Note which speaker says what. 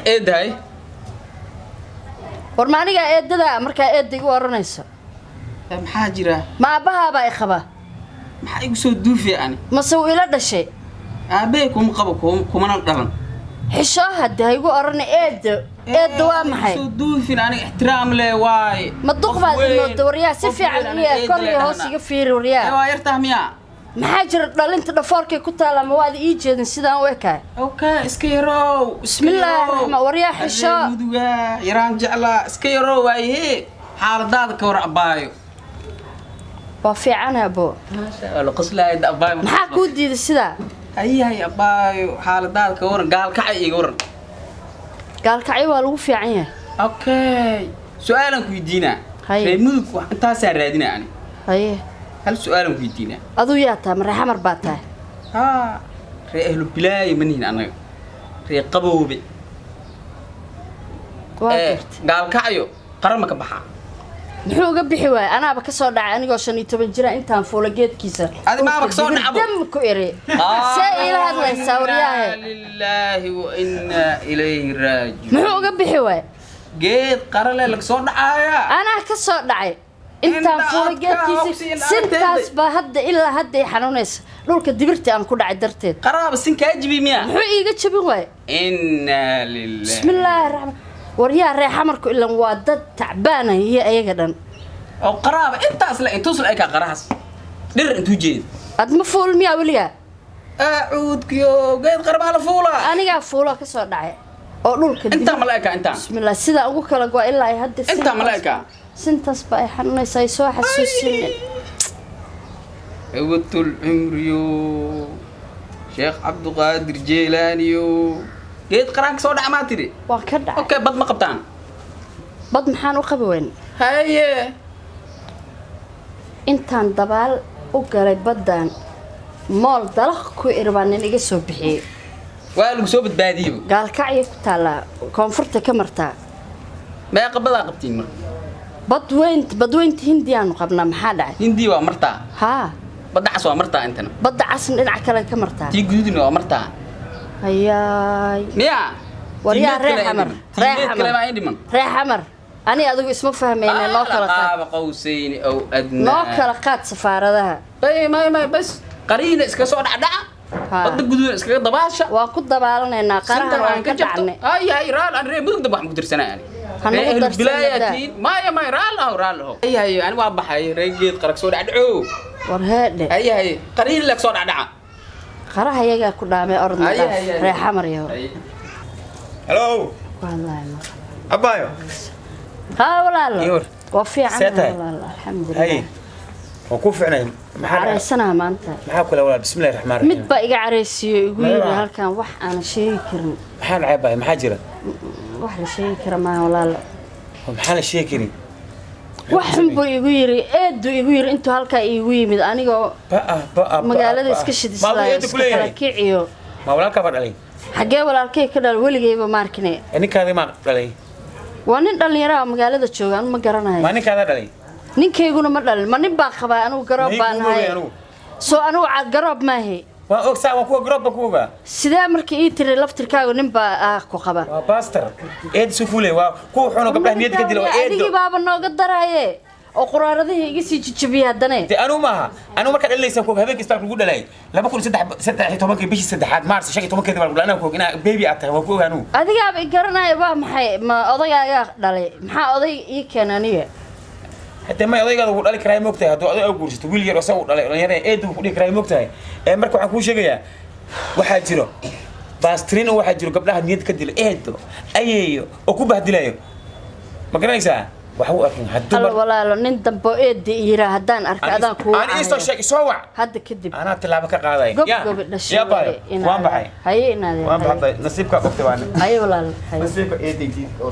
Speaker 1: إيه ده
Speaker 2: ورمانيga eedada marka eedigu oranayso
Speaker 1: maxaa jira
Speaker 2: ma abaha ba ikhaba
Speaker 1: maxaa igu soo duufay ani
Speaker 2: ma soo ila dhashay
Speaker 1: aabe kuma qabo kuma dhalan
Speaker 2: xisho haday igu oran eedo waa maxay
Speaker 1: soo duufin ani ixtiraam leh waay
Speaker 2: ma duqbaad inoo dawriyaa si fiican iyo kolay hoos iga fiiriyaa
Speaker 1: waa yartaa miya
Speaker 2: maxaa jira dhalinta dhafoorkay ku taala ma waad ii jeedin sidaan u ekaay
Speaker 1: okay iska yarow
Speaker 2: bismillaah rahmaan wariyaa xisho
Speaker 1: muduga yaraan jecla iska yarow waaye xaaladaada ka war abaayo
Speaker 2: waa fiican abo
Speaker 1: maasha Allah qoslaayda abaayo
Speaker 2: maxaa ku diiday sida
Speaker 1: hay abaayo xaaladaada ka war gaalkacay iga waran
Speaker 2: gaalkacay waa lagu fiican yahay
Speaker 1: okay su'aalan ku weydiina
Speaker 2: Haye.
Speaker 1: mudug wax intaas raadinaa ani
Speaker 2: haye
Speaker 1: hal su'aalan ku weydiina
Speaker 2: aduu yaa taa marxamar baa tahay
Speaker 1: ها ريح له بلاي منين أنا ريح قبوبي قال كعيو قرمك بحا
Speaker 2: muxuu uga bixi waay anaaba ka soo dhacay anigoo 15 jira intaan fuula geedkiisa
Speaker 1: هذا ما بك صور نعبو
Speaker 2: dam ku iri say ila hadlaysaa wariyaahe
Speaker 1: لله وإنا إليه راجعون
Speaker 2: muxuu uga bixi waay
Speaker 1: جيد قرله لك صور دعايا
Speaker 2: anaa ka soo dhacay intaan fuula geedkiisa sintaas baa hadda ilaa hadda ay xanuunaysa dhulka dibirta aan ku dhacay darteed
Speaker 1: قرابة سن كاجبي ميا
Speaker 2: muxuu iiga jabin waay
Speaker 1: إنا لله
Speaker 2: bismillaah rahmaan wariyaa reexamarku ilan waa dad tacbaana iyo ayaga dhan
Speaker 1: أو قرابة أنت أصلا أنت توصل أيك قراص در أنتو جيد
Speaker 2: ad ma fuul miyaa weligaa
Speaker 1: أعود كيو جيد قرابة على فولا
Speaker 2: anigaa fuulo ka soo dhacay oo dhulka
Speaker 1: أنت ملاك أنت
Speaker 2: bismillaah sida ugu kala go'ay ilaa ay hadda
Speaker 1: أنت ملاك
Speaker 2: sintaas baa ay xanuunaysaa ay soo xasuusinay
Speaker 1: عودت العمريو شيخ عبد القادر جيلانيو جيت قرانك سودا ما تري
Speaker 2: waan ka dhacay
Speaker 1: اوكي بد ما قبطان
Speaker 2: bad maxaan u qabi weyn
Speaker 1: هاي
Speaker 2: intaan dabaal u galay badan mool dalaq ku irbaanin iga soo bixiyay
Speaker 1: والو سو بدباديو
Speaker 2: gaalkacyo ku taala koonfurta ka martaa
Speaker 1: ما قبضا قبتين مر
Speaker 2: badweynta hindiyaanu qabnaa maxaa dhacay
Speaker 1: هندي ومرتا
Speaker 2: haa
Speaker 1: بدعس ومرتا انتنا
Speaker 2: badda casn dhinac kale ka martaa
Speaker 1: تي جودين ومرتا
Speaker 2: hayaay
Speaker 1: ميا
Speaker 2: waryaa reexamar
Speaker 1: كلام عندي من
Speaker 2: reexamar ani adigu isma fahmayna noo kala qaad
Speaker 1: قاب قوسين او ادنى
Speaker 2: noo kala qaad safaaradaha
Speaker 1: باي ما بس قرينه اسك سو دعدع بد جودين اسك دباشا
Speaker 2: waan ku dabaalanaynaa qarahan waan ka dhacnay
Speaker 1: هاي رال انا مدق دبح مقدرسنا يعني
Speaker 2: هنقول درس
Speaker 1: البلاياتين ما رالها هي انا وابحاي ريجيد قرك سو دعدعو
Speaker 2: war heedhe
Speaker 1: هي قرين لك سو دعدع
Speaker 2: qaraha iyagaa ku dhaamay ordna reexamar iyo
Speaker 3: هلو
Speaker 2: wallaahi
Speaker 3: أبايو
Speaker 2: haa walaalo
Speaker 3: يور
Speaker 2: waa fiican
Speaker 3: سيتاي.
Speaker 2: walaalo
Speaker 3: هاي
Speaker 2: alxamdulilah
Speaker 3: وكوف عنا محل
Speaker 2: caraysanaha maanta
Speaker 3: محل ولا بسم الله الرحمن الرحيم
Speaker 2: mid baa iga caraysiiyo igu yiri halkan wax aan sheegi karin
Speaker 3: محل عيباي محاجرة
Speaker 2: wax la sheegi kara ma walaalo
Speaker 3: محل الشيكري
Speaker 2: wax xun buu igu yiri eedu igu yiri intuu halka igu yimid anigoo
Speaker 3: بقى
Speaker 2: magaalada iska shidisay iska kala kiciyo
Speaker 3: ما ولا كبر علي
Speaker 2: xagee walaalkay ka dhal waligayba maarkine
Speaker 3: إنك هذا ما علي
Speaker 2: waa nin dhalinyaro ah magaalada jooga aan ma garanayo
Speaker 3: ما إنك هذا علي
Speaker 2: ninkayguna ma dhalin ma nin baa qabaa anigu garoob baan ahay soo anigu cad garoob maahay
Speaker 3: وأكسا وكوا جروب بكوا
Speaker 2: sidee markii ii tiri laftirkaagu nin baa ku qaba
Speaker 3: وباستر إيد سفولة وكوا حنا قبل هنيت كدي لو
Speaker 2: adigii
Speaker 3: إيد
Speaker 2: baaba nooga daraaye oo quraaradihii iga sii jijabiyay haddana
Speaker 3: أنا ما كان اللي يسوق هذاك يستقبل يقول لي لا بكون سدح تومك بيجي سدحات مارس شيء تومك كذا بقول أنا كوك أنا بيبي أتى وكوا هنو
Speaker 2: adigaaba i garanaya waa maxay ma odayaagaa dhalay maxaa oday ii keenay aniga
Speaker 3: حتى ما يضيق هذا وقال لك راي مقتها هذا أضيق أقول شو ويلير وسوي يعني إيد وقول لك راي مقتها مركو حكون شيء يا واحد جرو باسترين وواحد جرو قبلها نيت كدل إيد أييو وكوبه دلايو ما كان يسا وحو أكين
Speaker 2: alla
Speaker 3: هدوبر
Speaker 2: walaalo nin dambo eedi yira haddaan arka adaan ku
Speaker 3: أنا إيش شيء سوى
Speaker 2: hadda kadib
Speaker 3: أنا تلعبك قاضي
Speaker 2: gob gob dhashay
Speaker 3: يا باي وين بحي
Speaker 2: haye inaad
Speaker 3: وين بحي نصيبك وقت وانا
Speaker 2: haye walaalo haye
Speaker 3: نصيبك إيد جديد أو